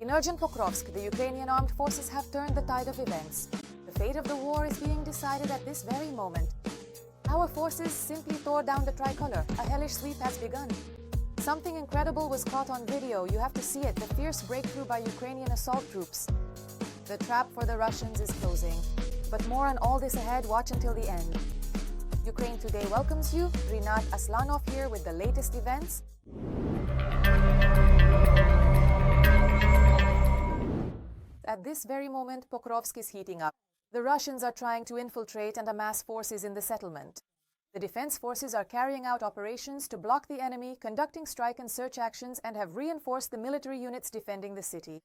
In urgent Pokrovsk, the Ukrainian armed forces have turned the tide of events. The fate of the war is being decided at this very moment. Our forces simply tore down the tricolor. A hellish sweep has begun. Something incredible was caught on video. You have to see it. The fierce breakthrough by Ukrainian assault troops. The trap for the Russians is closing. But more on all this ahead. Watch until the end. Ukraine Today welcomes you. Rinat Aslanov here with the latest events. At this very moment, Pokrovsk is heating up. The Russians are trying to infiltrate and amass forces in the settlement. The defense forces are carrying out operations to block the enemy, conducting strike and search actions, and have reinforced the military units defending the city.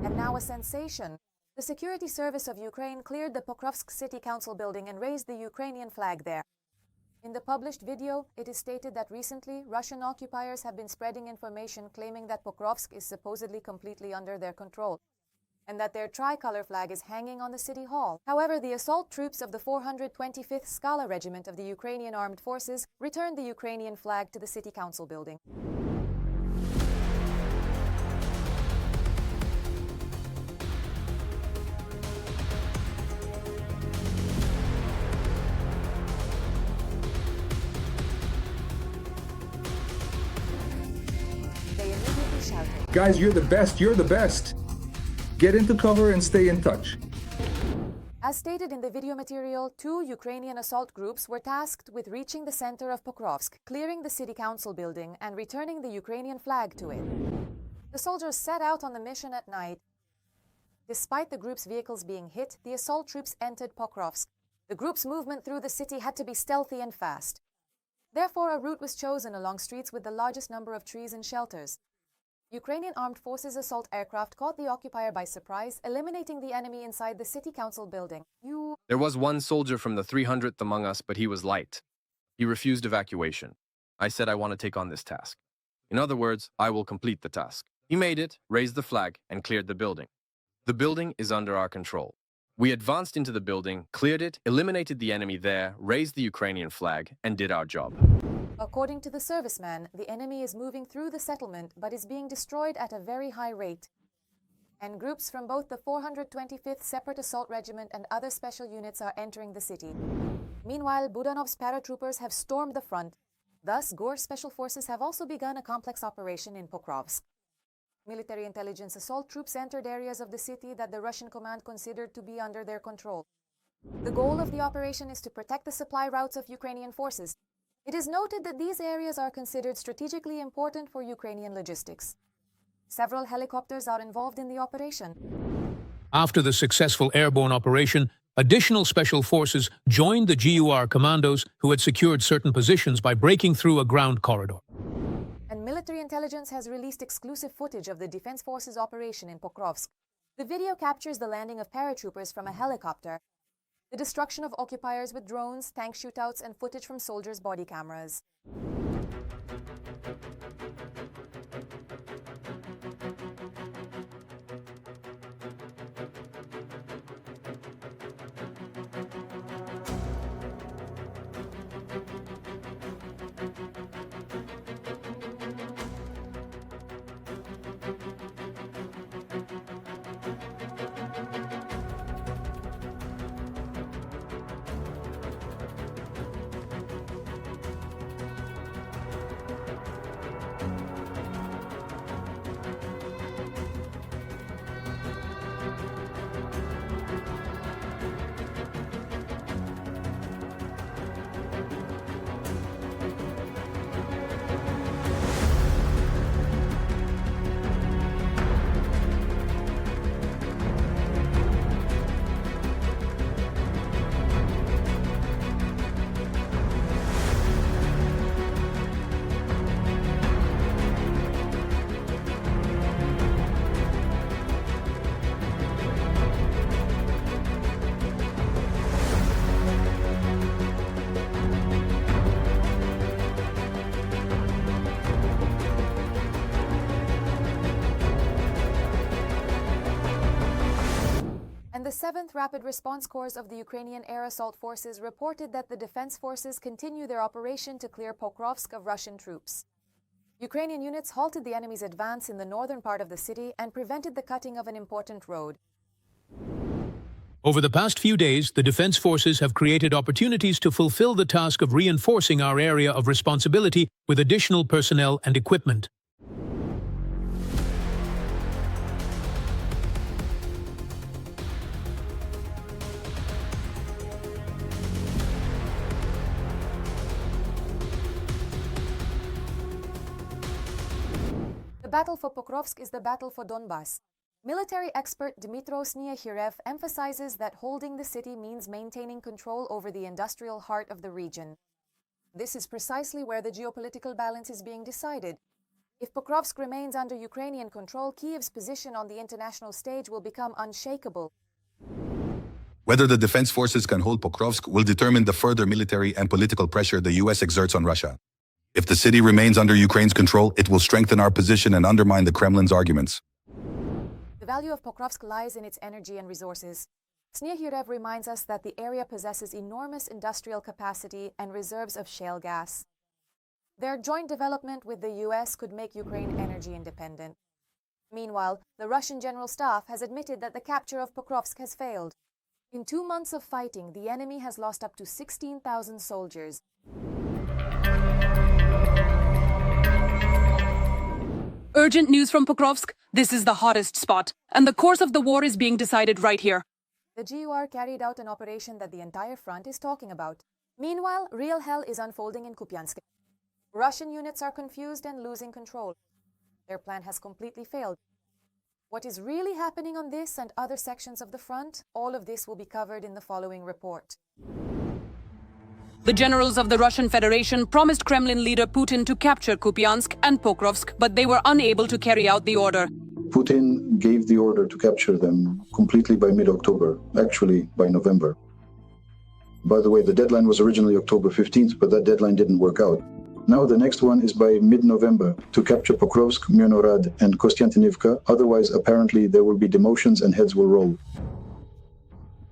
And now a sensation. The Security Service of Ukraine cleared the Pokrovsk City Council building and raised the Ukrainian flag there. In the published video, it is stated that recently, Russian occupiers have been spreading information claiming that Pokrovsk is supposedly completely under their control, and that their tricolor flag is hanging on the city hall. However, the assault troops of the 425th Skala Regiment of the Ukrainian Armed Forces returned the Ukrainian flag to the City Council building. They immediately shouted, "Guys, you're the best, you're the best! Get into cover and stay in touch." As stated in the video material, 2 Ukrainian assault groups were tasked with reaching the center of Pokrovsk, clearing the city council building, and returning the Ukrainian flag to it. The soldiers set out on the mission at night. Despite the group's vehicles being hit, the assault troops entered Pokrovsk. The group's movement through the city had to be stealthy and fast. Therefore, a route was chosen along streets with the largest number of trees and shelters. Ukrainian armed forces assault aircraft caught the occupier by surprise, eliminating the enemy inside the city council building. There was one soldier from the 300th among us, but he was light. He refused evacuation. I said I want to take on this task. In other words, I will complete the task. He made it, raised the flag, and cleared the building. The building is under our control. We advanced into the building, cleared it, eliminated the enemy there, raised the Ukrainian flag, and did our job. According to the serviceman, the enemy is moving through the settlement but is being destroyed at a very high rate. And groups from both the 425th Separate Assault Regiment and other special units are entering the city. Meanwhile, Budanov's paratroopers have stormed the front. Thus, Gor's special forces have also begun a complex operation in Pokrovsk. Military intelligence assault troops entered areas of the city that the Russian command considered to be under their control. The goal of the operation is to protect the supply routes of Ukrainian forces. It is noted that these areas are considered strategically important for Ukrainian logistics. Several helicopters are involved in the operation. After the successful airborne operation, additional special forces joined the GUR commandos who had secured certain positions by breaking through a ground corridor. And military intelligence has released exclusive footage of the Defense Forces operation in Pokrovsk. The video captures the landing of paratroopers from a helicopter, the destruction of occupiers with drones, tank shootouts, and footage from soldiers' body cameras. And the 7th Rapid Response Corps of the Ukrainian Air Assault Forces reported that the defense forces continue their operation to clear Pokrovsk of Russian troops. Ukrainian units halted the enemy's advance in the northern part of the city and prevented the cutting of an important road. Over the past few days, the defense forces have created opportunities to fulfill the task of reinforcing our area of responsibility with additional personnel and equipment. The battle for Pokrovsk is the battle for Donbas. Military expert Dmytro Sneahirev emphasizes that holding the city means maintaining control over the industrial heart of the region. This is precisely where the geopolitical balance is being decided. If Pokrovsk remains under Ukrainian control, Kyiv's position on the international stage will become unshakable. Whether the defense forces can hold Pokrovsk will determine the further military and political pressure the US exerts on Russia. If the city remains under Ukraine's control, it will strengthen our position and undermine the Kremlin's arguments. The value of Pokrovsk lies in its energy and resources. Sneahirev reminds us that the area possesses enormous industrial capacity and reserves of shale gas. Their joint development with the US could make Ukraine energy independent. Meanwhile, the Russian General Staff has admitted that the capture of Pokrovsk has failed. In 2 months of fighting, the enemy has lost up to 16,000 soldiers. Urgent news from Pokrovsk. This is the hottest spot, and the course of the war is being decided right here. The GUR carried out an operation that the entire front is talking about. Meanwhile, real hell is unfolding in Kupyansk. Russian units are confused and losing control. Their plan has completely failed. What is really happening on this and other sections of the front? All of this will be covered in the following report. The generals of the Russian Federation promised Kremlin leader Putin to capture Kupyansk and Pokrovsk, but they were unable to carry out the order. Putin gave the order to capture them completely by mid-October, actually by November. By the way, the deadline was originally October 15th, but that deadline didn't work out. Now the next one is by mid-November to capture Pokrovsk, Myrnorad and Kostiantynivka. Otherwise, apparently, there will be demotions and heads will roll.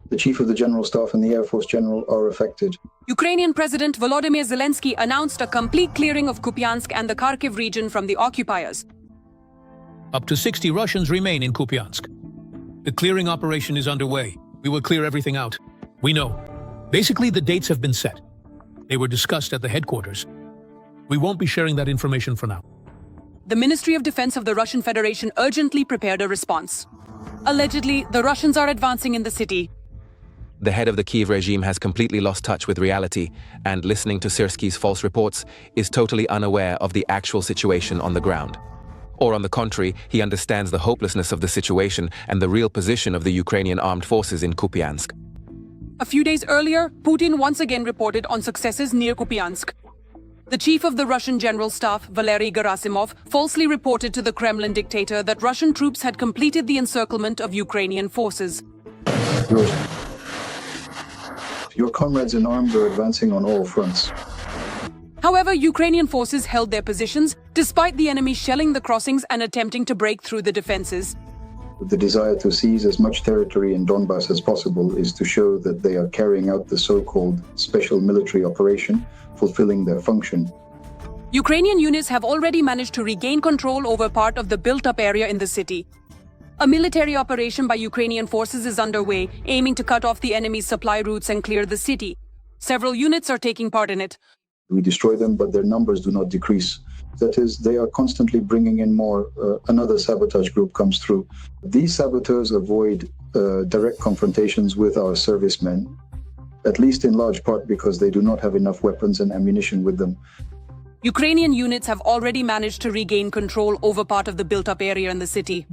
The Chief of the General Staff and the Air Force General are affected. Ukrainian President Volodymyr Zelensky announced a complete clearing of Kupyansk and the Kharkiv region from the occupiers. Up to 60 Russians remain in Kupyansk. The clearing operation is underway. We will clear everything out. We know. Basically, the dates have been set. They were discussed at the headquarters. We won't be sharing that information for now. The Ministry of Defense of the Russian Federation urgently prepared a response. Allegedly, the Russians are advancing in the city. The head of the Kyiv regime has completely lost touch with reality and, listening to Syrskyi's false reports, is totally unaware of the actual situation on the ground. Or on the contrary, he understands the hopelessness of the situation and the real position of the Ukrainian armed forces in Kupyansk. A few days earlier, Putin once again reported on successes near Kupyansk. The chief of the Russian General Staff, Valery Gerasimov, falsely reported to the Kremlin dictator that Russian troops had completed the encirclement of Ukrainian forces. Your comrades in arms are advancing on all fronts. However, Ukrainian forces held their positions, despite the enemy shelling the crossings and attempting to break through the defenses. The desire to seize as much territory in Donbas as possible is to show that they are carrying out the so-called special military operation, fulfilling their function. Ukrainian units have already managed to regain control over part of the built-up area in the city. A military operation by Ukrainian forces is underway, aiming to cut off the enemy's supply routes and clear the city. Several units are taking part in it. We destroy them, but their numbers do not decrease. That is, they are constantly bringing in more. Another sabotage group comes through. These saboteurs avoid direct confrontations with our servicemen, at least in large part because they do not have enough weapons and ammunition with them. Ukrainian units have already managed to regain control over part of the built-up area in the city.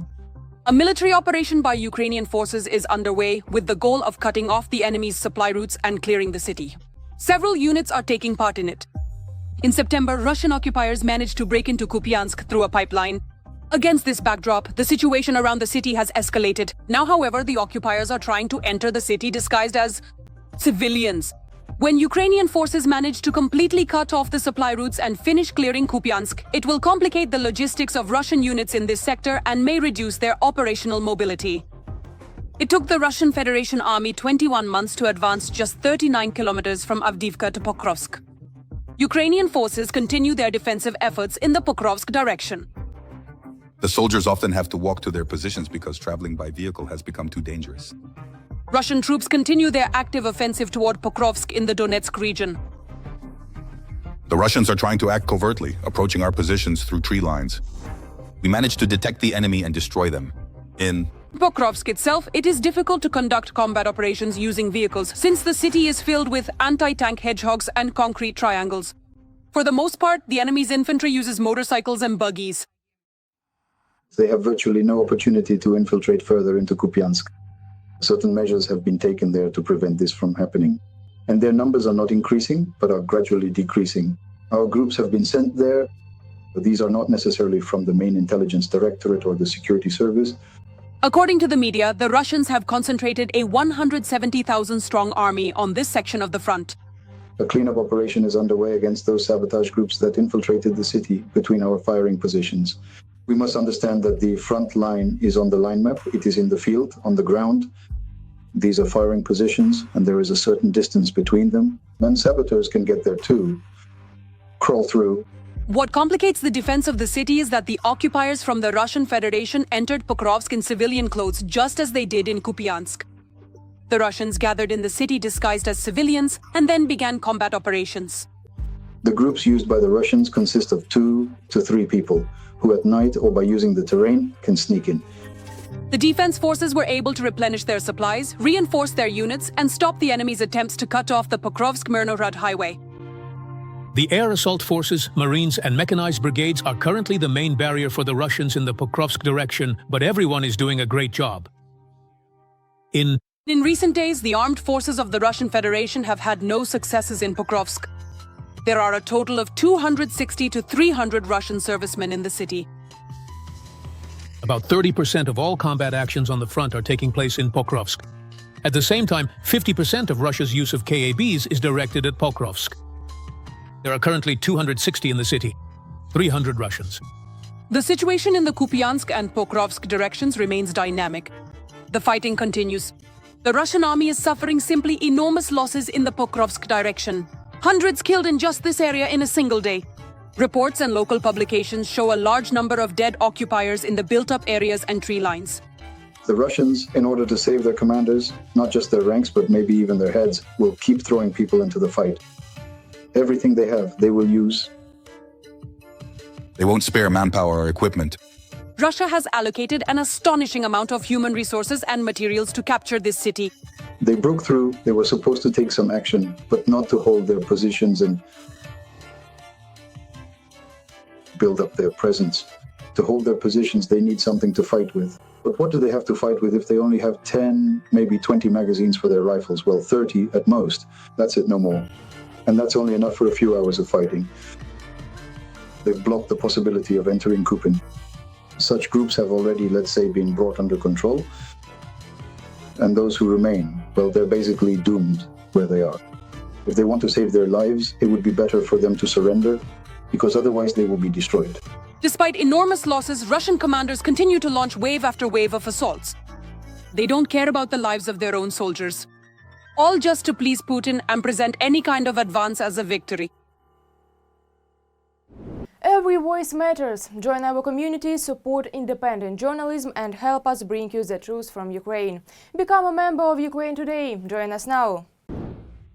A military operation by Ukrainian forces is underway with the goal of cutting off the enemy's supply routes and clearing the city. Several units are taking part in it. In September, Russian occupiers managed to break into Kupyansk through a pipeline. Against this backdrop, the situation around the city has escalated. Now, however, the occupiers are trying to enter the city disguised as civilians. When Ukrainian forces manage to completely cut off the supply routes and finish clearing Kupyansk, it will complicate the logistics of Russian units in this sector and may reduce their operational mobility. It took the Russian Federation Army 21 months to advance just 39 kilometers from Avdiivka to Pokrovsk. Ukrainian forces continue their defensive efforts in the Pokrovsk direction. The soldiers often have to walk to their positions because traveling by vehicle has become too dangerous. Russian troops continue their active offensive toward Pokrovsk in the Donetsk region. The Russians are trying to act covertly, approaching our positions through tree lines. We managed to detect the enemy and destroy them. In Pokrovsk itself, it is difficult to conduct combat operations using vehicles since the city is filled with anti-tank hedgehogs and concrete triangles. For the most part, the enemy's infantry uses motorcycles and buggies. They have virtually no opportunity to infiltrate further into Kupyansk. Certain measures have been taken there to prevent this from happening. And their numbers are not increasing, but are gradually decreasing. Our groups have been sent there. These are not necessarily from the main intelligence directorate or the security service. According to the media, the Russians have concentrated a 170,000-strong army on this section of the front. A cleanup operation is underway against those sabotage groups that infiltrated the city between our firing positions. We must understand that the front line is on the line map. It is in the field, on the ground. These are firing positions, and there is a certain distance between them. And saboteurs can get there too, crawl through. What complicates the defense of the city is that the occupiers from the Russian Federation entered Pokrovsk in civilian clothes just as they did in Kupyansk. The Russians gathered in the city disguised as civilians and then began combat operations. The groups used by the Russians consist of 2 to 3 people, who at night or by using the terrain can sneak in. The defense forces were able to replenish their supplies, reinforce their units, and stop the enemy's attempts to cut off the Pokrovsk-Myrnorod highway. The air assault forces, marines, and mechanized brigades are currently the main barrier for the Russians in the Pokrovsk direction, but everyone is doing a great job. In recent days, the armed forces of the Russian Federation have had no successes in Pokrovsk. There are a total of 260 to 300 Russian servicemen in the city. About 30% of all combat actions on the front are taking place in Pokrovsk. At the same time, 50% of Russia's use of KABs is directed at Pokrovsk. There are currently 260 in the city, 300 Russians. The situation in the Kupyansk and Pokrovsk directions remains dynamic. The fighting continues. The Russian army is suffering simply enormous losses in the Pokrovsk direction. Hundreds killed in just this area in a single day. Reports and local publications show a large number of dead occupiers in the built-up areas and tree lines. The Russians, in order to save their commanders, not just their ranks, but maybe even their heads, will keep throwing people into the fight. Everything they have, they will use. They won't spare manpower or equipment. Russia has allocated an astonishing amount of human resources and materials to capture this city. They broke through, they were supposed to take some action, but not to hold their positions and build up their presence. To hold their positions, they need something to fight with. But what do they have to fight with if they only have 10, maybe 20 magazines for their rifles? Well, 30 at most. That's it, no more. And that's only enough for a few hours of fighting. They've blocked the possibility of entering Kupin. Such groups have already, let's say, been brought under control. And those who remain, well, they're basically doomed where they are. If they want to save their lives, it would be better for them to surrender, because otherwise they will be destroyed. Despite enormous losses, Russian commanders continue to launch wave after wave of assaults. They don't care about the lives of their own soldiers. All just to please Putin and present any kind of advance as a victory. Every voice matters. Join our community, support independent journalism and help us bring you the truth from Ukraine. Become a member of Ukraine today. Join us now.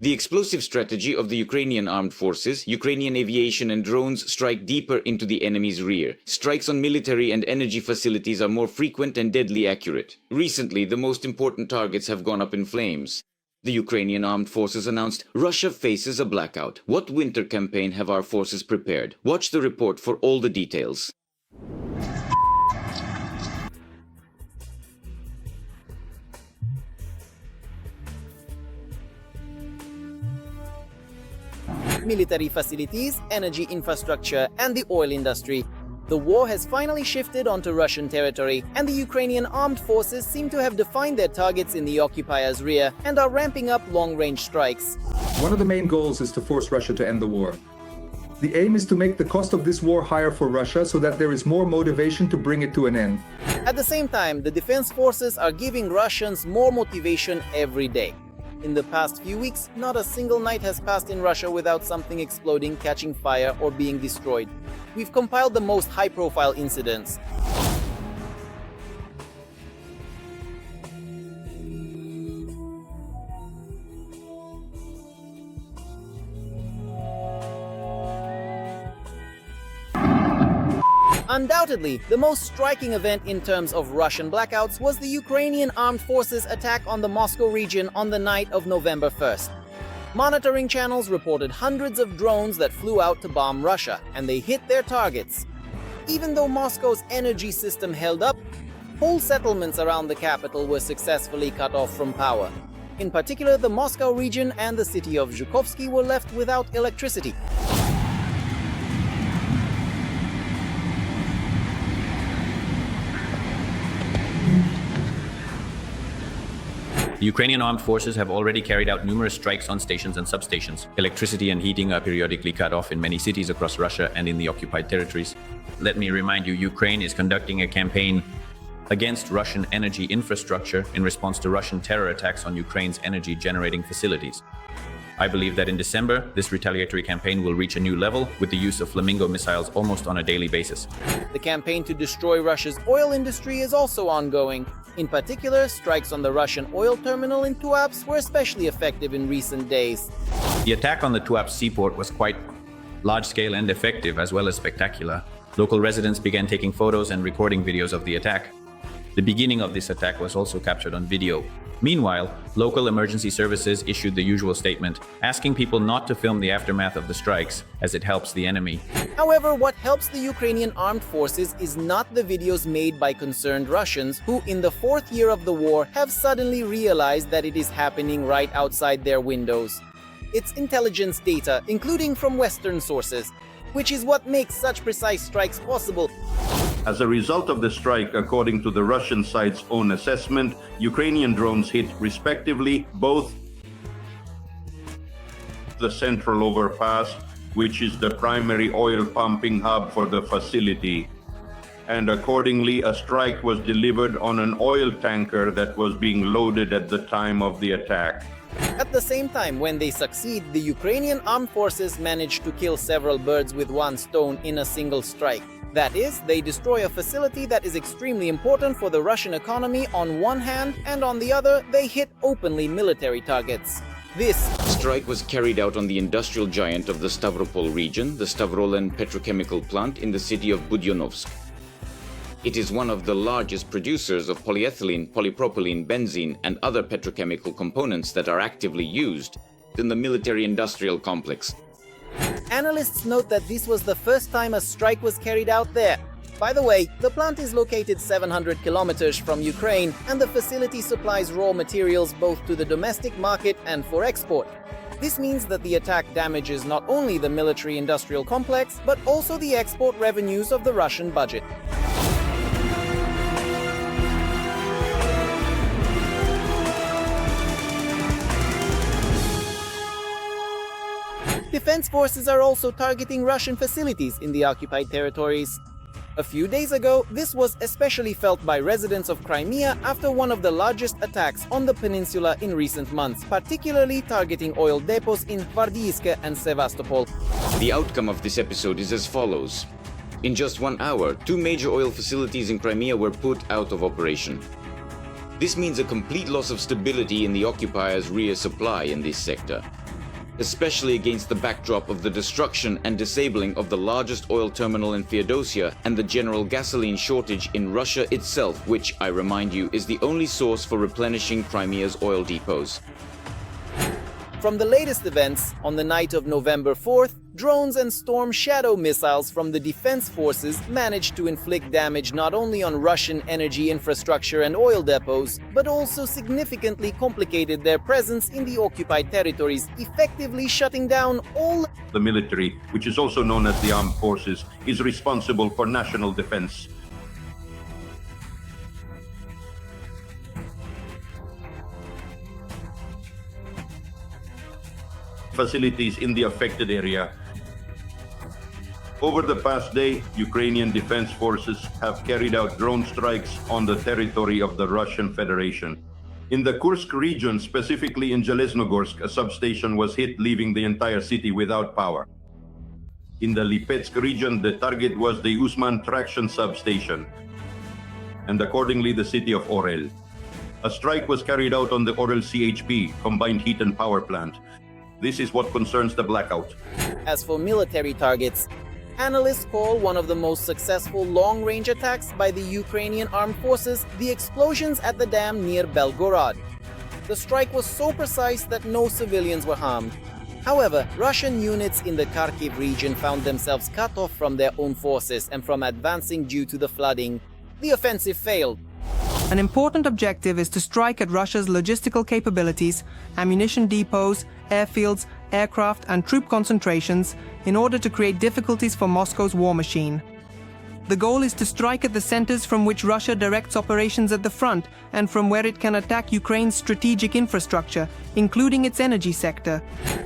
The explosive strategy of the Ukrainian armed forces, Ukrainian aviation and drones strike deeper into the enemy's rear. Strikes on military and energy facilities are more frequent and deadly accurate. Recently, the most important targets have gone up in flames. The Ukrainian armed forces announced Russia faces a blackout. What winter campaign have our forces prepared? Watch the report for all the details. Military facilities, energy infrastructure, and the oil industry. The war has finally shifted onto Russian territory, and the Ukrainian armed forces seem to have defined their targets in the occupiers' rear and are ramping up long-range strikes. One of the main goals is to force Russia to end the war. The aim is to make the cost of this war higher for Russia so that there is more motivation to bring it to an end. At the same time, the defense forces are giving Russians more motivation every day. In the past few weeks, not a single night has passed in Russia without something exploding, catching fire, or being destroyed. We've compiled the most high-profile incidents. Undoubtedly, the most striking event in terms of Russian blackouts was the Ukrainian armed forces' attack on the Moscow region on the night of November 1st. Monitoring channels reported hundreds of drones that flew out to bomb Russia, and they hit their targets. Even though Moscow's energy system held up, whole settlements around the capital were successfully cut off from power. In particular, the Moscow region and the city of Zhukovsky were left without electricity. The Ukrainian armed forces have already carried out numerous strikes on stations and substations. Electricity and heating are periodically cut off in many cities across Russia and in the occupied territories. Let me remind you, Ukraine is conducting a campaign against Russian energy infrastructure in response to Russian terror attacks on Ukraine's energy generating facilities. I believe that in December, this retaliatory campaign will reach a new level with the use of Flamingo missiles almost on a daily basis. The campaign to destroy Russia's oil industry is also ongoing. In particular, strikes on the Russian oil terminal in Tuapse were especially effective in recent days. The attack on the Tuapse seaport was quite large-scale and effective, as well as spectacular. Local residents began taking photos and recording videos of the attack. The beginning of this attack was also captured on video. Meanwhile, local emergency services issued the usual statement, asking people not to film the aftermath of the strikes, as it helps the enemy. However, what helps the Ukrainian armed forces is not the videos made by concerned Russians who, in the fourth year of the war, have suddenly realized that it is happening right outside their windows. It's intelligence data, including from Western sources, which is what makes such precise strikes possible. As a result of the strike, according to the Russian side's own assessment, Ukrainian drones hit respectively both the central overpass, which is the primary oil pumping hub for the facility, and accordingly a strike was delivered on an oil tanker that was being loaded at the time of the attack. At the same time, when they succeed, the Ukrainian armed forces manage to kill several birds with one stone in a single strike. That is, they destroy a facility that is extremely important for the Russian economy on one hand, and on the other, they hit openly military targets. This strike was carried out on the industrial giant of the Stavropol region, the Stavrolen petrochemical plant in the city of Budyonovsk. It is one of the largest producers of polyethylene, polypropylene, benzene, and other petrochemical components that are actively used in the military-industrial complex. Analysts note that this was the first time a strike was carried out there. By the way, the plant is located 700 kilometers from Ukraine, and the facility supplies raw materials both to the domestic market and for export. This means that the attack damages not only the military-industrial complex, but also the export revenues of the Russian budget. Defense forces are also targeting Russian facilities in the occupied territories. A few days ago, this was especially felt by residents of Crimea after one of the largest attacks on the peninsula in recent months, particularly targeting oil depots in Gvardiivka and Sevastopol. The outcome of this episode is as follows. In just 1 hour, 2 major oil facilities in Crimea were put out of operation. This means a complete loss of stability in the occupiers' rear supply in this sector, especially against the backdrop of the destruction and disabling of the largest oil terminal in Feodosia and the general gasoline shortage in Russia itself, which, I remind you, is the only source for replenishing Crimea's oil depots. From the latest events, on the night of November 4th, drones and Storm Shadow missiles from the defense forces managed to inflict damage not only on Russian energy infrastructure and oil depots, but also significantly complicated their presence in the occupied territories, effectively shutting down all. The military, which is also known as the armed forces, is responsible for national defense. Facilities in the affected area. Over the past day, Ukrainian defense forces have carried out drone strikes on the territory of the Russian Federation. In the Kursk region, specifically in Zheleznogorsk, a substation was hit, leaving the entire city without power. In the Lipetsk region, the target was the Usman traction substation, and accordingly the city of Orel. A strike was carried out on the Orel CHP, combined heat and power plant. This is what concerns the blackout. As for military targets, analysts call one of the most successful long-range attacks by the Ukrainian armed forces the explosions at the dam near Belgorod. The strike was so precise that no civilians were harmed. However, Russian units in the Kharkiv region found themselves cut off from their own forces and from advancing due to the flooding. The offensive failed. An important objective is to strike at Russia's logistical capabilities, ammunition depots, airfields, aircraft and troop concentrations in order to create difficulties for Moscow's war machine. The goal is to strike at the centers from which Russia directs operations at the front and from where it can attack Ukraine's strategic infrastructure, including its energy sector.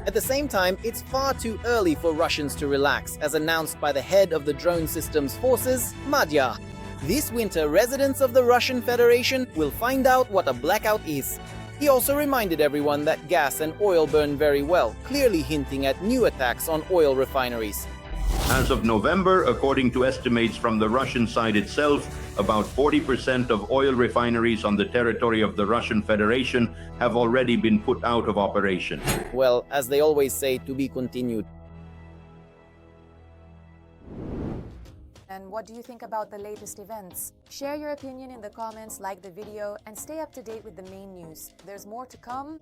At the same time, it's far too early for Russians to relax, as announced by the head of the drone systems forces, Madya. This winter, residents of the Russian Federation will find out what a blackout is. He also reminded everyone that gas and oil burn very well, clearly hinting at new attacks on oil refineries. As of November, according to estimates from the Russian side itself, about 40% of oil refineries on the territory of the Russian Federation have already been put out of operation. Well, as they always say, to be continued. And what do you think about the latest events? Share your opinion in the comments, like the video, and stay up to date with the main news. There's more to come.